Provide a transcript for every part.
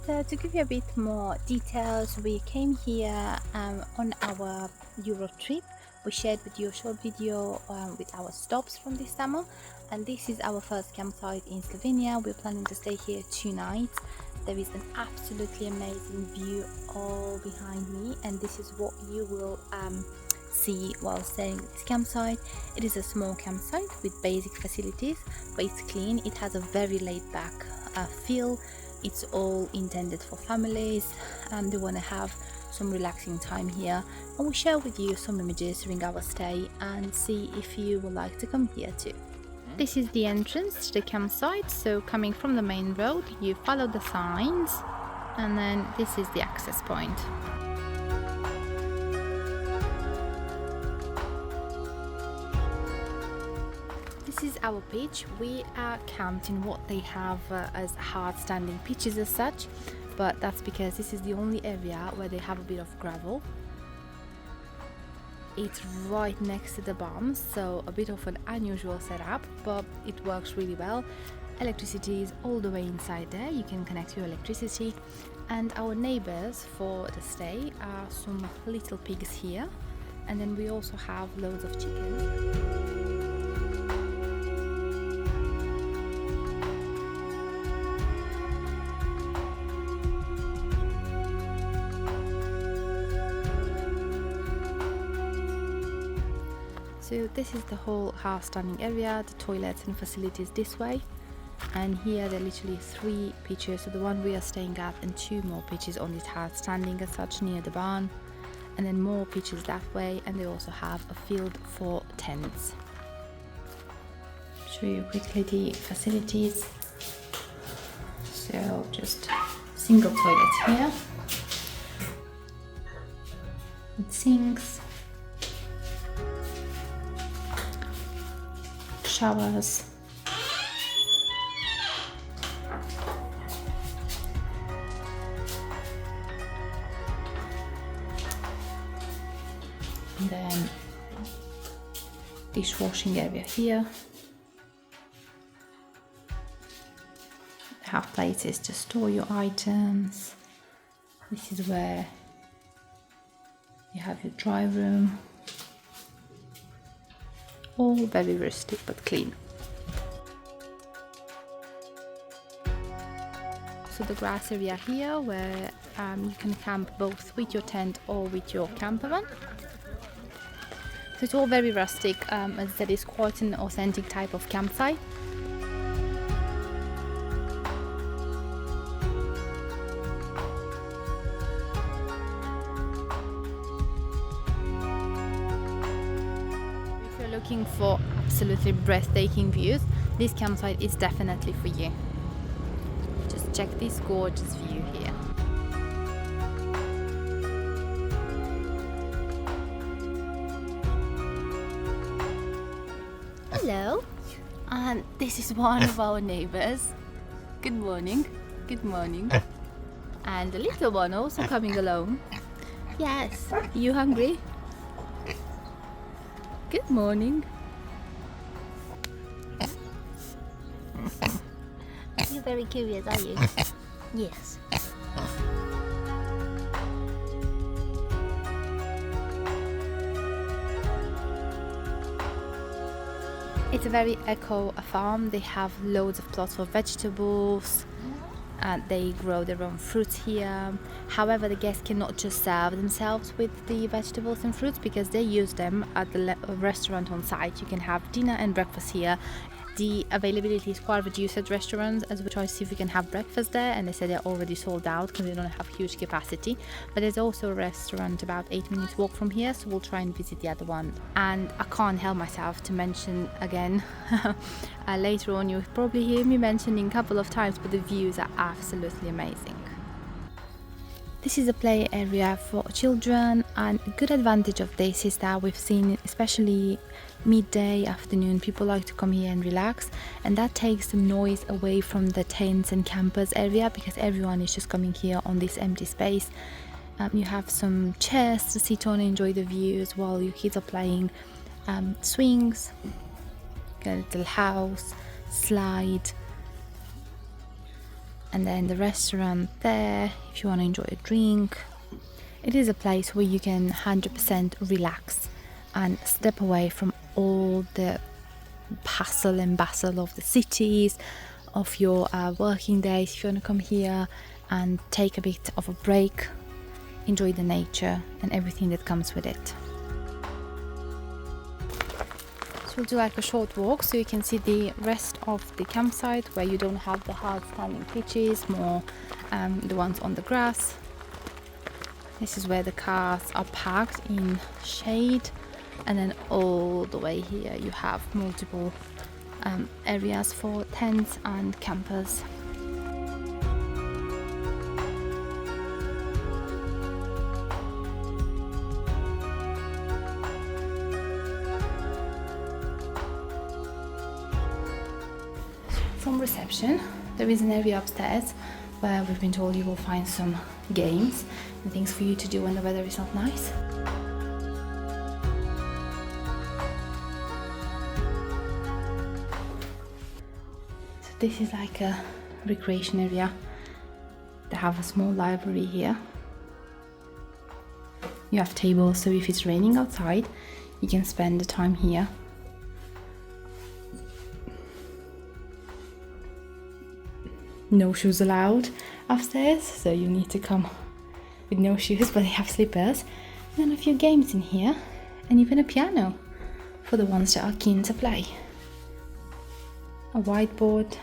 So to give you a bit more details, we came here on our Euro trip. We shared with you a short video with our stops from this summer, and this is our first campsite in Slovenia. We're planning to stay here 2 nights. There is an absolutely amazing view all behind me, and this is what you will see while staying at this campsite. It is a small campsite with basic facilities, but it's clean. It has a very laid-back feel. It's all intended for families and they want to have some relaxing time here, and we'll share with you some images during our stay and see if you would like to come here too. This is the entrance to the campsite, so coming from the main road you follow the signs and then this is the access point. This is our pitch. We are camped in what they have as hard standing pitches as such, but that's because this is the only area where they have a bit of gravel. It's right next to the barn, so a bit of an unusual setup, but it works really well. Electricity is all the way inside there, you can connect your electricity, and our neighbors for the stay are some little pigs here, and then we also have loads of chickens. So this is the whole hard standing area, the toilets and facilities this way, and here there are literally 3 pitches, so the one we are staying at and 2 more pitches on this hard standing as such near the barn, and then more pitches that way, and they also have a field for tents. Show you quickly the facilities. So just single toilets here with sinks, showers, and then dishwashing area here. Have places to store your items. This is where you have your dry room. All very rustic but clean. So the grass area here where you can camp both with your tent or with your camper van. So it's all very rustic, as I said, it's quite an authentic type of campsite. Looking for absolutely breathtaking views, this campsite is definitely for you. Just check this gorgeous view here. Hello, and this is one of our neighbors. Good morning. Good morning. And the little one also coming along. Yes, you hungry? Good morning. You're very curious, are you? Yes. It's a very eco farm. They have loads of plots for vegetables. They grow their own fruits here. However, the guests cannot just serve themselves with the vegetables and fruits because they use them at the restaurant on site. You can have dinner and breakfast here. The availability is quite reduced at restaurants, as we try to see if we can have breakfast there, and they say they're already sold out because they don't have huge capacity. But there's also a restaurant about 8 minutes walk from here, so we'll try and visit the other one. And I can't help myself to mention again, later on you'll probably hear me mentioning a couple of times, but the views are absolutely amazing. This is a play area for children, and a good advantage of this is that we've seen, especially midday, afternoon, people like to come here and relax, and that takes the noise away from the tents and campers area because everyone is just coming here on this empty space. You have some chairs to sit on and enjoy the views while your kids are playing swings, got a little house, slide, and then the restaurant there if you want to enjoy a drink. It is a place where you can 100% relax and step away from all the hustle and bustle of the cities, of your working days. If you want to come here and take a bit of a break, enjoy the nature and everything that comes with it. So we'll do like a short walk so you can see the rest of the campsite where you don't have the hard standing pitches, more the ones on the grass. This is where the cars are parked in shade, and then all the way here you have multiple areas for tents and campers. From reception, there is an area upstairs where we've been told you will find some games and things for you to do when the weather is not nice. So this is like a recreation area. They have a small library here. You have tables, so if it's raining outside, you can spend the time here. No shoes allowed upstairs, so you need to come with no shoes, but they have slippers. And then a few games in here, and even a piano for the ones that are keen to play. A whiteboard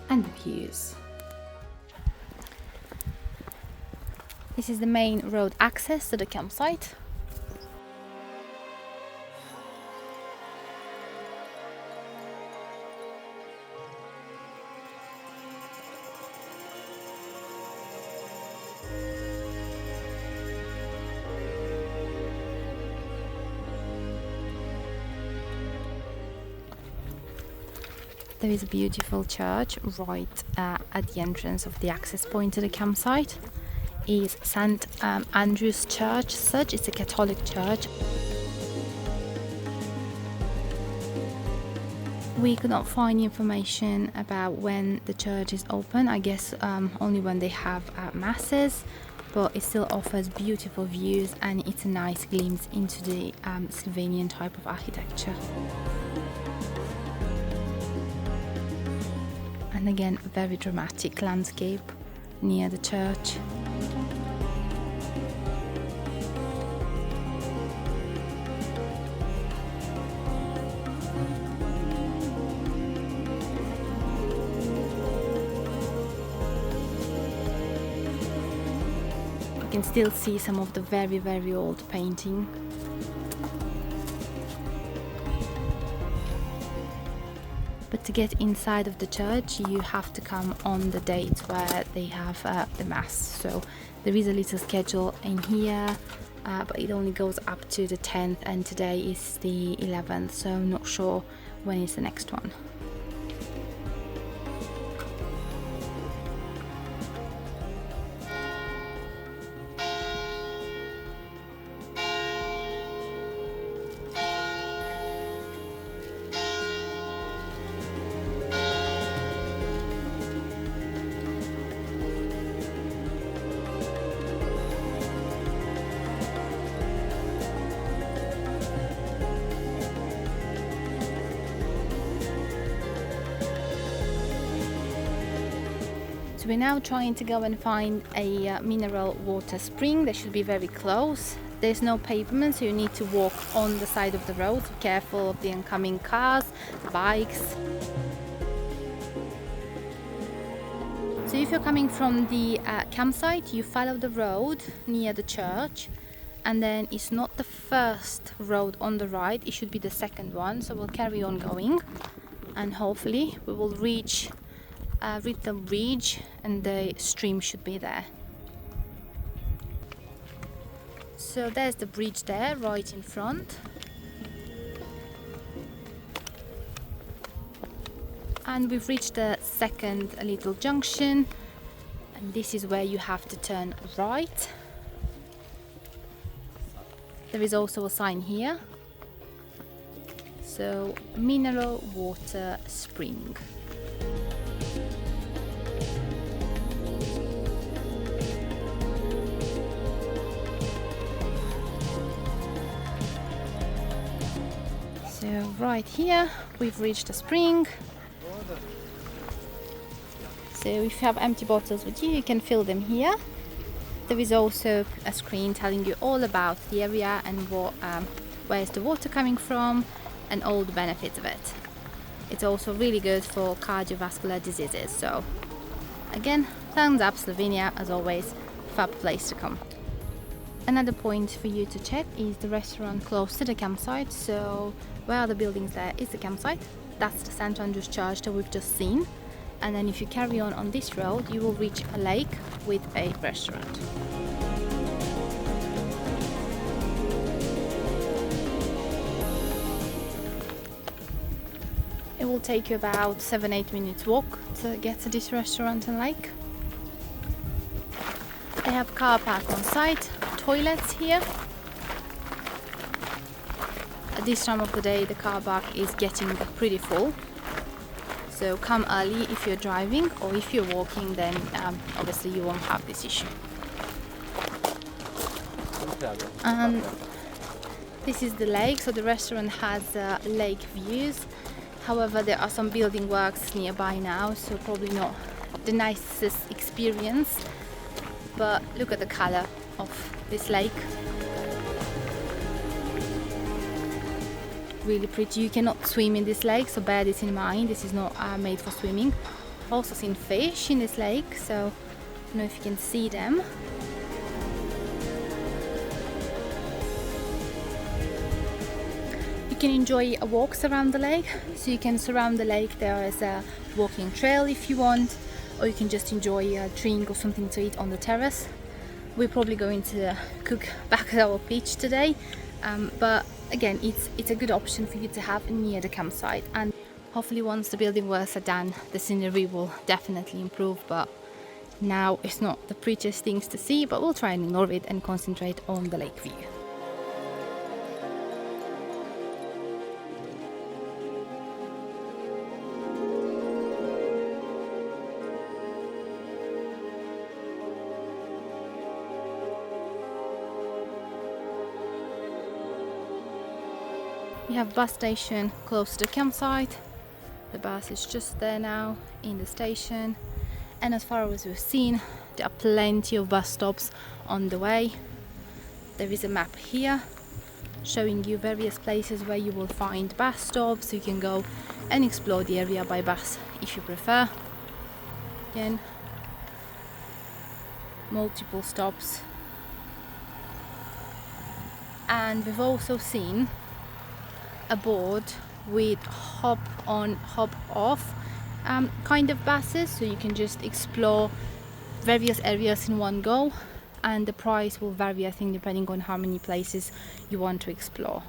and the views. This is the main road access to the campsite. There is a beautiful church right at the entrance of the access point to the campsite. Is St. Andrew's Church. Such it's a Catholic church. We could not find information about when the church is open. I guess only when they have masses, but it still offers beautiful views and it's a nice glimpse into the Slovenian type of architecture. And again, a very dramatic landscape near the church. You can still see some of the very, very old painting. But to get inside of the church, you have to come on the dates where they have the mass. So there is a little schedule in here, but it only goes up to the 10th, and today is the 11th, so I'm not sure when is the next one. So we're now trying to go and find a mineral water spring. They should be very close. There's no pavement, so you need to walk on the side of the road. Be careful of the oncoming cars, bikes. So if you're coming from the campsite, you follow the road near the church, and then it's not the first road on the right, it should be the second one. So we'll carry on going, and hopefully we will reach the bridge and the stream should be there. So there's the bridge there, right in front. And we've reached the second little junction, and this is where you have to turn right. There is also a sign here. So, mineral water spring. right here we've reached a spring. So if you have empty bottles with you, you can fill them here. There is also a screen telling you all about the area and where's the water coming from and all the benefits of it. It's also really good for cardiovascular diseases. So again, thumbs up, Slovenia, as always, fab place to come. Another point for you to check is the restaurant close to the campsite. So where are the buildings there is the campsite. That's the St. Andrew's Church that we've just seen. And then if you carry on this road, you will reach a lake with a restaurant. It will take you about 7-8 minutes walk to get to this restaurant and lake. They have car park on site, toilets here. At this time of the day, the car park is getting pretty full. So come early if you're driving, or if you're walking, then obviously you won't have this issue. And this is the lake, so the restaurant has lake views. However, there are some building works nearby now, so probably not the nicest experience. But look at the color of this lake. Really pretty. You cannot swim in this lake, so bear this in mind. This is not made for swimming. I've also seen fish in this lake, so I don't know if you can see them. You can enjoy walks around the lake, so you can surround the lake. There is a walking trail if you want, or you can just enjoy a drink or something to eat on the terrace. We're probably going to cook back at our pitch today, but again, it's a good option for you to have near the campsite, and hopefully once the building works are done, the scenery will definitely improve. But now it's not the prettiest things to see, but we'll try and ignore it and concentrate on the lake view. We have bus station close to the campsite. The bus is just there now in the station, and as far as we've seen, there are plenty of bus stops on the way. There is a map here showing you various places where you will find bus stops, so you can go and explore the area by bus if you prefer. Again, multiple stops, and we've also seen a board with hop on, hop off kind of buses, so you can just explore various areas in one go, and the price will vary, I think, depending on how many places you want to explore.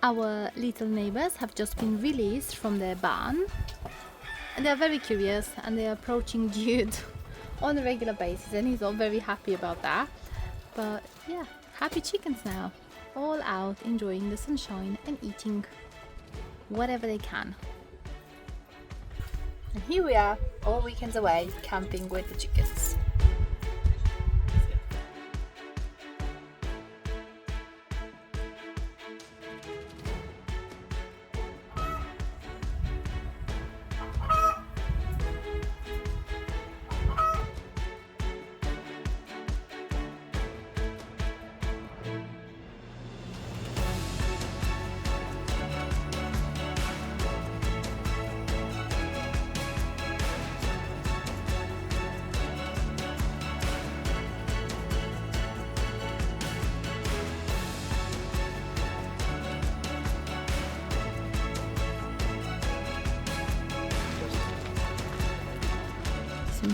Our little neighbors have just been released from their barn. And they're very curious, and they're approaching Jude on a regular basis, and he's not very happy about that. But yeah, happy chickens now, all out enjoying the sunshine and eating whatever they can. And here we are, all weekends away, camping with the chickens.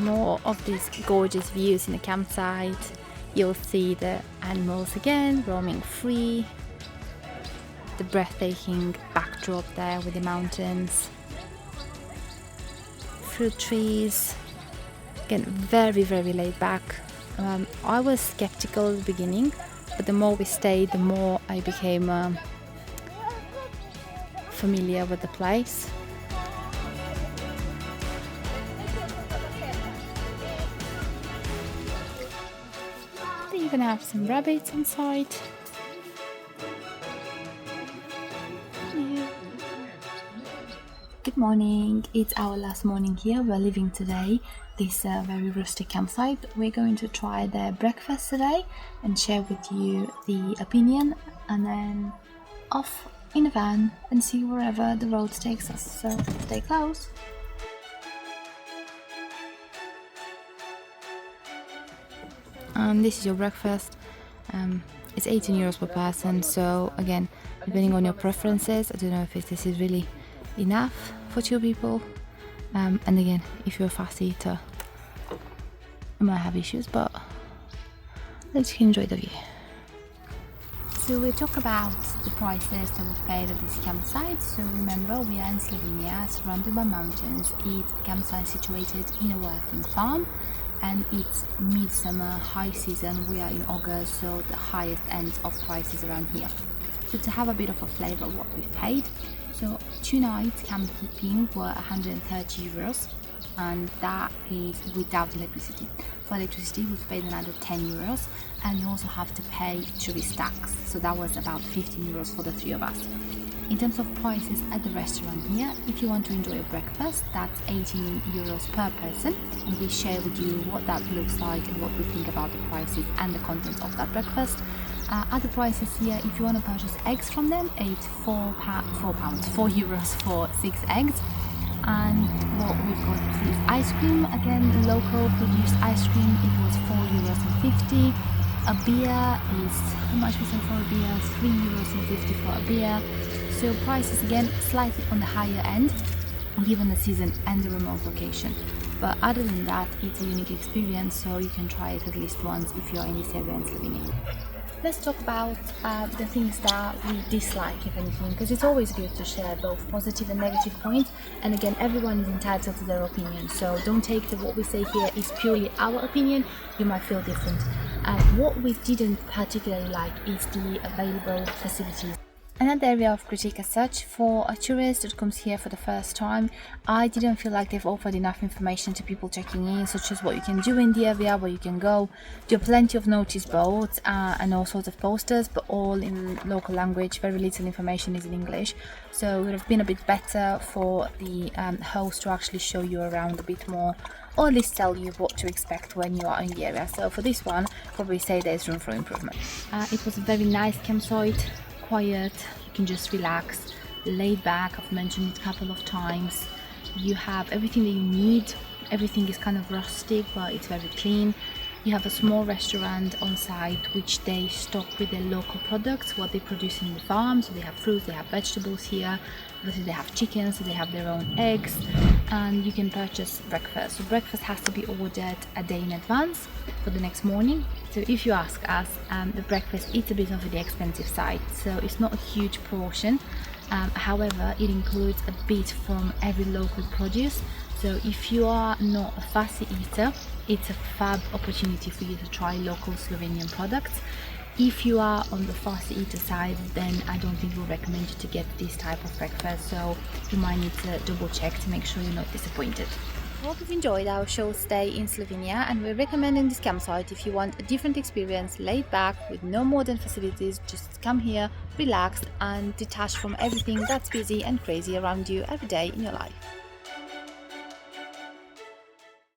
More of these gorgeous views in the campsite. You'll see the animals again roaming free, the breathtaking backdrop there with the mountains, fruit trees. Again, very, very laid back. I was skeptical at the beginning, but the more we stayed, the more I became familiar with the place. gonna have some rabbits inside. Good morning, it's our last morning here. We're leaving today this very rustic campsite. We're going to try their breakfast today and share with you the opinion, and then off in a van and see wherever the road takes us. So stay close. And this is your breakfast. It's 18 euros per person, so again, depending on your preferences, I don't know if this is really enough for 2 people, and again, if you're a fast eater, you might have issues, but let's enjoy the view. So we'll talk about the prices that we paid at this campsite. So remember, we are in Slovenia, surrounded by mountains. It's a campsite situated in a working farm, and it's midsummer, high season. We are in August, so the highest ends of prices around here. So to have a bit of a flavour of what we've paid, so 2 nights camping were 130 euros, and that is without electricity. For electricity we've paid another 10 euros, and you also have to pay tourist tax, so that was about 15 euros for the 3 of us. In terms of prices at the restaurant here, if you want to enjoy a breakfast, that's 18 euros per person, and we share with you what that looks like and what we think about the prices and the contents of that breakfast. Other prices here, if you want to purchase eggs from them, it's 4 euros for 6 eggs. And what we've got is ice cream, again local produced ice cream. It was 4 euros. A beer is, how much we sell for a beer? 3 euros for a beer. So prices again slightly on the higher end given the season and the remote location. But other than that, it's a unique experience, so you can try it at least once if you're in this area in Slovenia. Let's talk about the things that we dislike, if anything, because it's always good to share both positive and negative points. And again, everyone is entitled to their opinion, so don't take that what we say here is purely our opinion. You might feel different. What we didn't particularly like is the available facilities. Another area of critique as such, for a tourist that comes here for the first time, I didn't feel like they've offered enough information to people checking in, such as what you can do in the area, where you can go. There are plenty of notice boards and all sorts of posters, but all in local language. Very little information is in English, so it would have been a bit better for the host to actually show you around a bit more, or at least tell you what to expect when you are in the area. So for this one, probably say there's room for improvement. It was a very nice campsite. Quiet, you can just relax, laid back. I've mentioned it a couple of times. You have everything that you need. Everything is kind of rustic, but it's very clean. You have a small restaurant on site which they stock with their local products, what they produce in the farm. So they have fruits, they have vegetables here. Obviously they have chickens, so they have their own eggs, and you can purchase breakfast. So breakfast has to be ordered a day in advance for the next morning. So if you ask us, the breakfast is a bit on the expensive side, so it's not a huge portion. However, it includes a bit from every local produce. So if you are not a fussy eater, it's a fab opportunity for you to try local Slovenian products. If you are on the fast eater side, then I don't think we'll recommend you to get this type of breakfast, so you might need to double check to make sure you're not disappointed. I hope you've enjoyed our short stay in Slovenia, and we're recommending this campsite if you want a different experience, laid back with no modern facilities. Just come here, relax and detach from everything that's busy and crazy around you every day in your life.